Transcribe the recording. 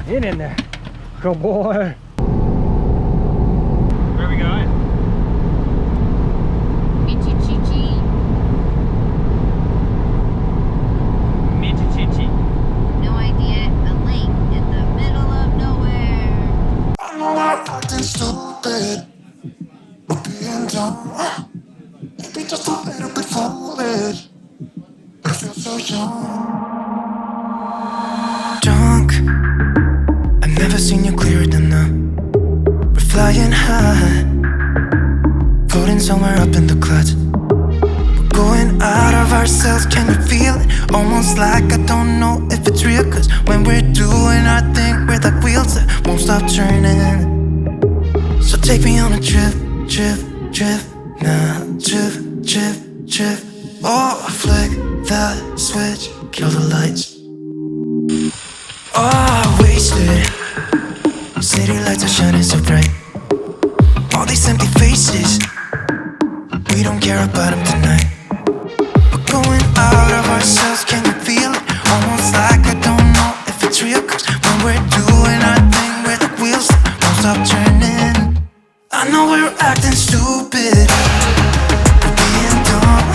Get in there. Good boy. Where are we going? Michichichi. Michichichi. No idea. A lake in the middle of nowhere. I know I'm acting stupid, but being dumb. Maybe just a little bit foolish, but I feel so young. Drunk, I've never seen you clearer than now. We're flying high, floating somewhere up in the clouds. We're going out of ourselves, can you feel it? Almost like I don't know if it's real. Cause when we're doing our thing, we're like wheels that won't stop turning. So take me on a trip, trip, trip. Now trip, trip, trip. Oh, flick that switch, kill the lights. Oh, wasted. City lights are shining so bright. All these empty faces, we don't care about them tonight. We're going out of ourselves, can you feel it? Almost like I don't know if it's real. Cause when we're doing our thing, we're the wheels that won't stop turning. I know we're acting stupid, we're being dumb.